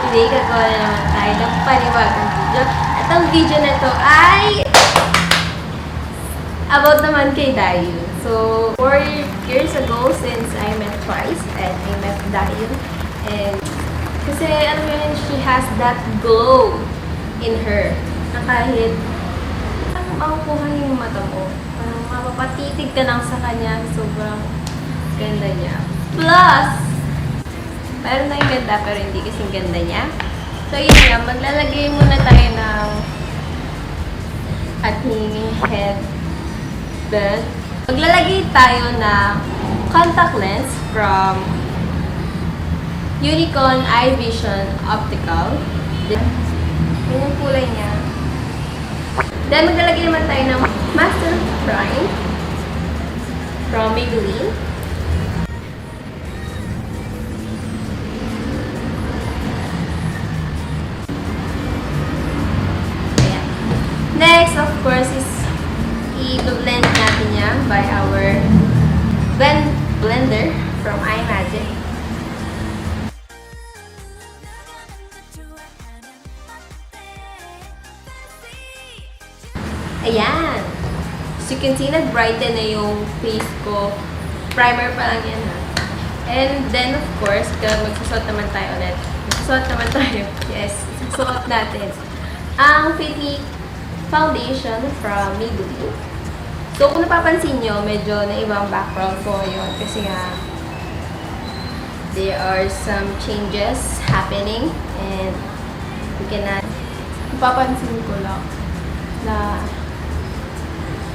today gagawa na naman tayo ng panibagong video. At ang video na to ay about naman kay Dahyun. So, 4 years ago since I met twice and I met Dahyun. And kasi alam mo yun, she has that glow in her na kahit makukuha niya yung mata mo. Parang mapapatitig ka lang sa kanya. Sobrang ganda niya. Plus, meron na yung ganda pero hindi kasing ganda niya. So yun nga, maglalagay muna tayo ng ating headband. Maglalagay tayo ng contact lens from Unicorn Eye Vision Optical. Yan yung kulay niya. Then, maglalagay naman tayo ng Master Prime from Aprillyn. Ayan. Next, of course, is i-blend natin niya by our blender from iMagic. Ayan. So, you can see nag-brighten na yung face ko. Primer pa lang yan, ha. And then, of course, magsusot naman tayo ulit. Magsusot naman tayo. Yes, susuot natin ang Fit Foundation from Maybelline. So, kung napapansin nyo, medyo na ibang background ko ngayon. Kasi nga, there are some changes happening. And, we cannot... Napapansin ko lang na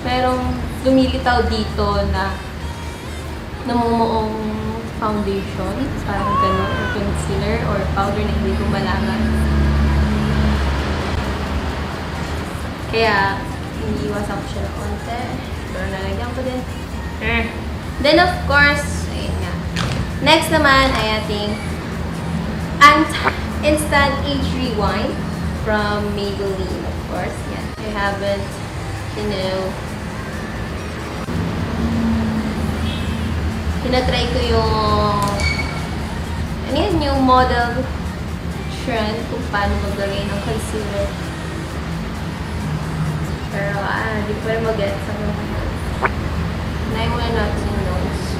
merong lumilitaw dito na namumuong foundation, parang gano'n, or concealer, or powder na hindi ko malaman. Kaya, iniiwasan ko siya ng konti. Pero nalagyan ko din. Then, of course, ayun nga. Next naman ay ating Instant Age Rewind from Maybelline, of course. Yan. I haven't, you know, tinatry ko yung ano yun, yung model trend kung paano maglagay ng concealer. Pero, di ko rin mag-get sa mga. Unahin muna natin yung nose.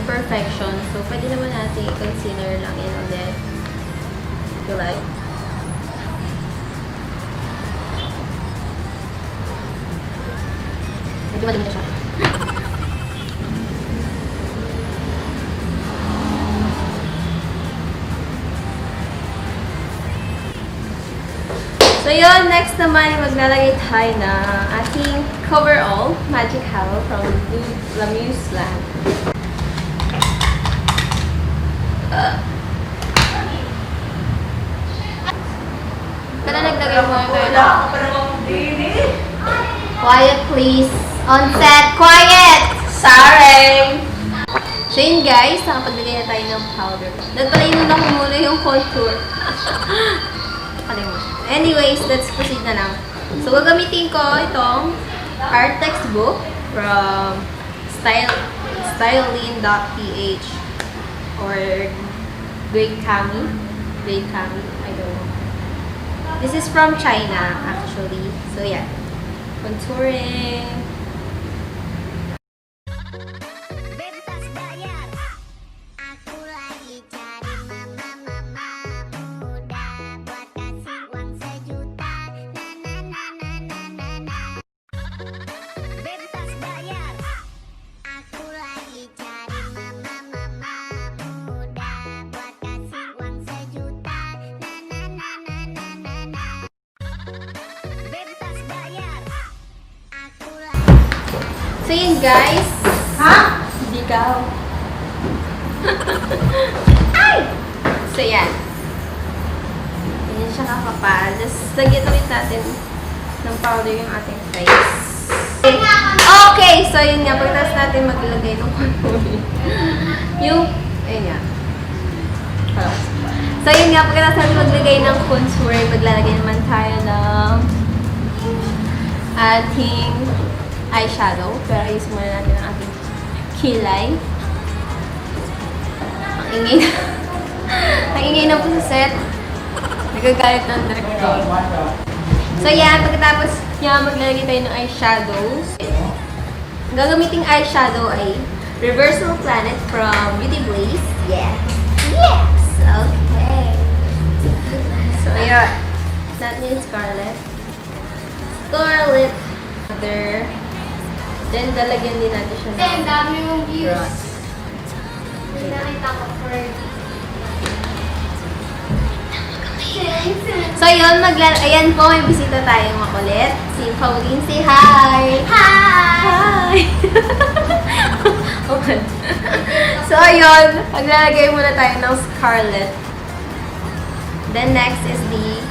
Imperfection. So, pwede naman natin i-concealer lang yan ulit. If you like. Medyo madumi na siya. So, yun. Next naman, maglalagay tayo na ating coverall Magic Halo from La Muse Land. Kana naglagay mo ito. Quiet please. On set, quiet! Sorry! So yun guys, nakapaglagay na tayo ng powder. Nagpalayin na ko muna yung contour. Anyways, let's proceed na lang. So gagamitin ko itong art textbook from stylin.ph or Grade Kami, I don't know. This is from China, actually. So, yeah. Contouring. So yun guys. Ha? Hindi ka. Ay! So yan. Ganyan siya kakapal. Just lagyan ulit natin ng powder yung ating face. Okay, so yun nga, pagtas natin maglagay ng contour. Yung, ayun nga. So, yun nga, pagkatapos natin maglagay ng contour, maglalagay naman tayo ng ating eyeshadow. Pero ayusin muna natin ang ating kilay. Ang ingay na. Ang ingay na po sa set. Nagagalit ng director. So, yan. Pagkatapos niya, maglalagay tayo ng eyeshadows. Ang gagamiting eyeshadow ay Reversible Planet from Beauty Blaze. Yeah. Yes! Okay. So, ayan. Natin yung Scarlet. Other. Then, lalagyan din natin siya ng Ang dami mong views. brush. May nakita ko for... So, yun. Ayan po, may bisita tayong makulit. Si Pauline. Say hi! Hi! Hi! Okay. So, ayun. Maglalagay muna tayo ng Scarlet. Then, next is the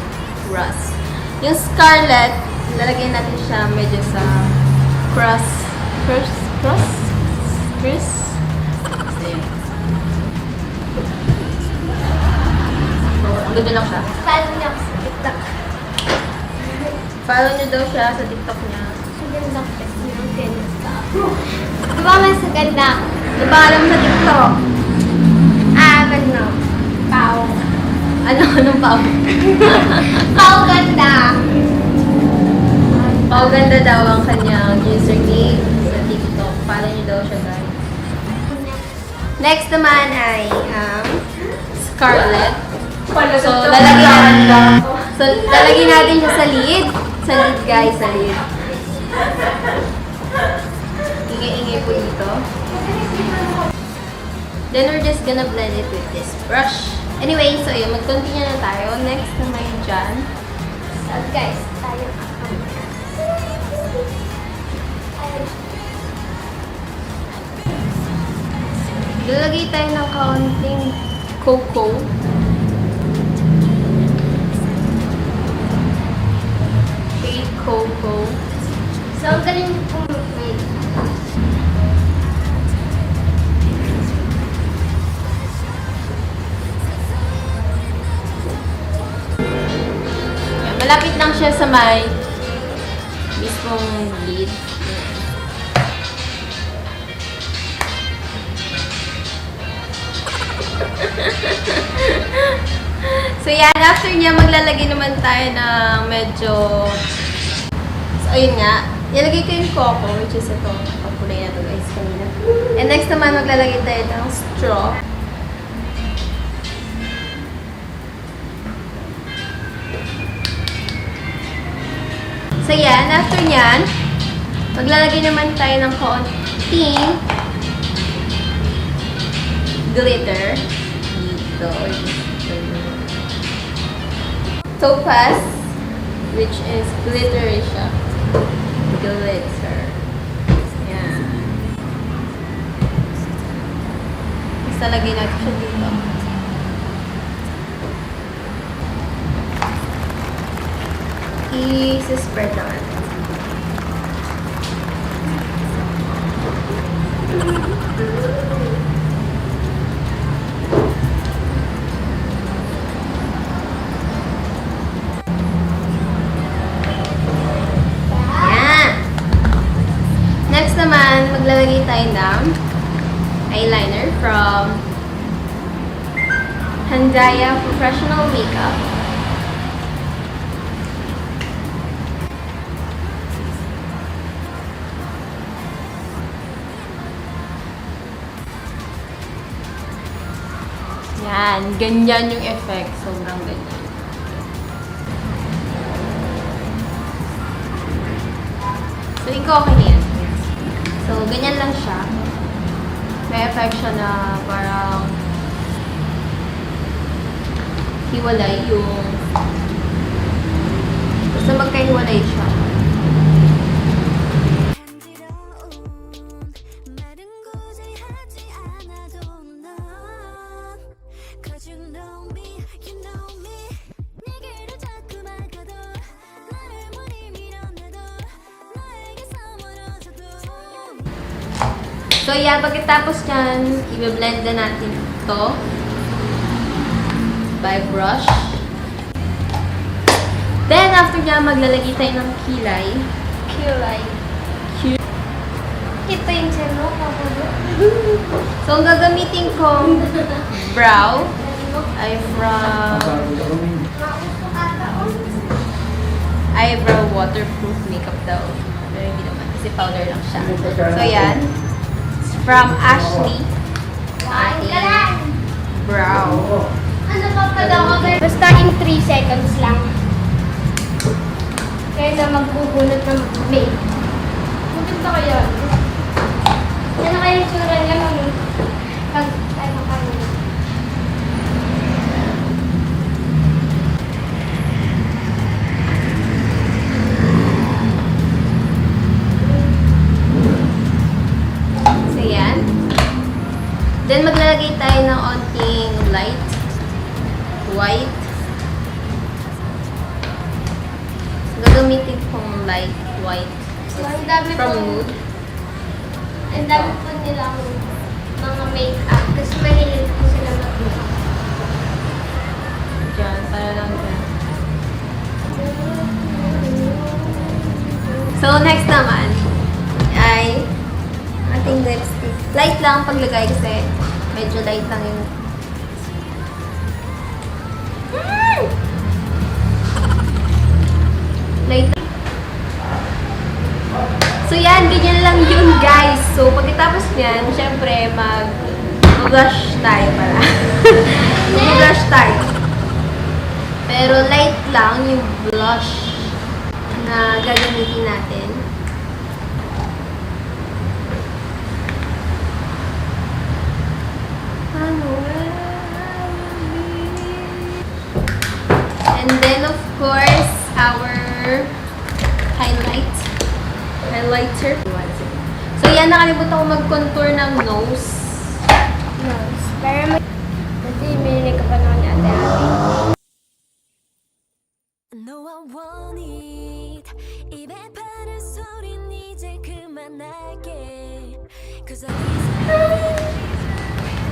Rust. Yung Scarlet, lalagay natin siya medyo sa cross. Ganda lang siya. Follow niyo ako sa TikTok. Follow niyo daw siya sa TikTok niya. Ang ganda ko kasi yung ganda. Diba mas ganda? Diba alam mo sa TikTok? Ano? Pao. Anong pao? Pao ganda. Pao ganda daw ang kanyang username sa TikTok. Follow niyo daw siya, guys. Next naman ay Scarlet. So, lalagyan natin siya sa lid. Sa lid, guys. Sa lid. Ingay-ingay po dito. Then, we're just gonna blend it with this brush. Anyway, so yun. Mag-continue na tayo. Next naman dyan. So guys, tayo Lalagay tayo ng kaunting cocoa. Shade cocoa. So, ang galing pong mag-make. Yan, malapit lang siya sa may mismong lid. So yan, after niya maglalagay naman tayo ng medyo... So ayun nga, ilagay ko yung coco, which is ito. Pagkulay na ito guys kanina. And next naman maglalagay tayo ng straw. So yan, after nyan, maglalagay naman tayo ng kaunting glitter. Dito. Topaz, which is glittery siya. Glitter. Yan. Basta lagay natin siya dito. I-spread naman. Next naman, maglalagay tayo ng eyeliner from Handaya Professional Makeup. Yan, ganyan yung effect. Sobrang ganyan. So, tingin ko okay na yan. So, ganyan lang siya. May effect siya na parang hiwalay yung... Basta magkahiwalay siya. So, yeah, pagkatapos nyan, i-blend na natin ito. by brush. Then, after niya, maglalagay tayo ng kilay. Kilay. Ito yung channel ko. So, ang gagamitin kong brow ay from eyebrow waterproof makeup daw. Pero hindi naman, kasi powder lang siya. So, yan. It's from Ashley. Ating brow. Ano pa pala ako? Basta in 3 seconds lang. Kaya na magbubunot ng make. Maganda kaya. Ano kaya yung tsura niya pag ano kayo? So, yan. Then, maglalagay tayo ng onting light white. So, gagamitin kong light white So, ang dami from pong- nude. Ang dami po nilang mga make-up kasi mahilig po sila mag-make-up. Diyan, para lang dyan. So, next naman ay ating lipstick. Light lang ang paglagay kasi medyo light lang yung... Light lang. So, yan. Ganyan lang yun, guys. So, pagkatapos niyan, syempre, mag-blush tayo pala. Mag-blush tayo. Pero light lang yung blush na gagamitin natin. And then, of course, our highlighter. So, yan, nakalimutan ko mag-contour ng nose. Nose. Pero kasi may ka pa naman ni Ate Abby. No, I want it. 입에 바른 소린 이제 그만할게. 'Cause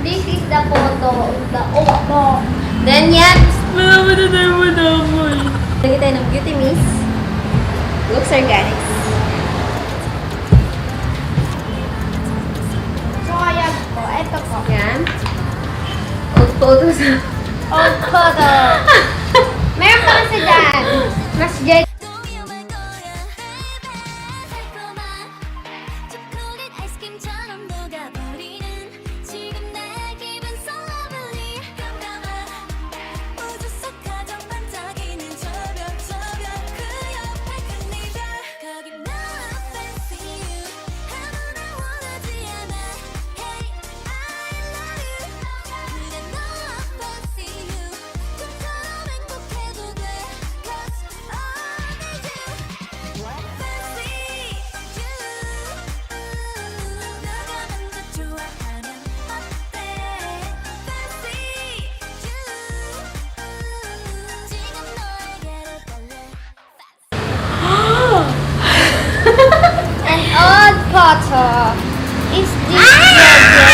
This is the photo of the okbo. Then, yan. Lagay tayo ng Beauty Mist. Looks organic. So, kaya po, eto po. Yan. Old photos. Old photo. Meron pa kasi dyan. Mas jet. 동요할 거야. 달콤한 초콜릿 아이스크림처럼 녹아버리는 지금 내 기분 so lovely. 깜깜한 우주 속 가장 반짝이는 저별 그 옆에 큰 이별 거기 나 fancy you 아무나 원하지 않아. Hey I love you. 그래 너 fancy you 꿈처럼 행복해도 돼. 'Cause I need you. What fancy you. 너가 먼저 좋아하면 어때? Fancy you. 지금 너에게로 달래. An old photo. Is this Jeje?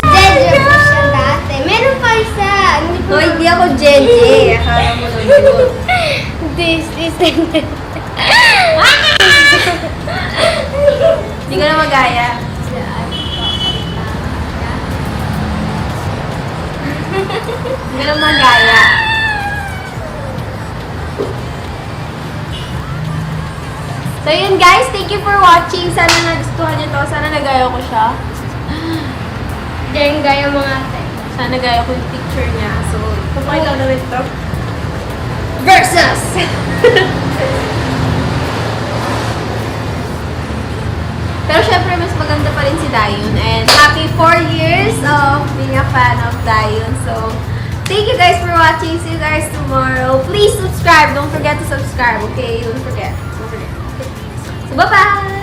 Jeje po siya dati. Meron pa isa. Hindi po. So, hindi ako Jeje. Akala mo lang yun. This is Hindi ko na magaya. Hindi ko na magaya. So, yun guys. Thank you for watching. Sana nagustuhan nyo to. Sana nagaya ko siya. Diyan gaya mga ate. Sana nagaya ko yung picture niya. So, papakita ko namin ito. Versus! Pero syempre, mas maganda pa rin si Dahyun. And happy 4 years of being a fan of Dahyun. So, thank you guys for watching. See you guys tomorrow. Please subscribe. Don't forget to subscribe, okay? Don't forget. So, bye-bye!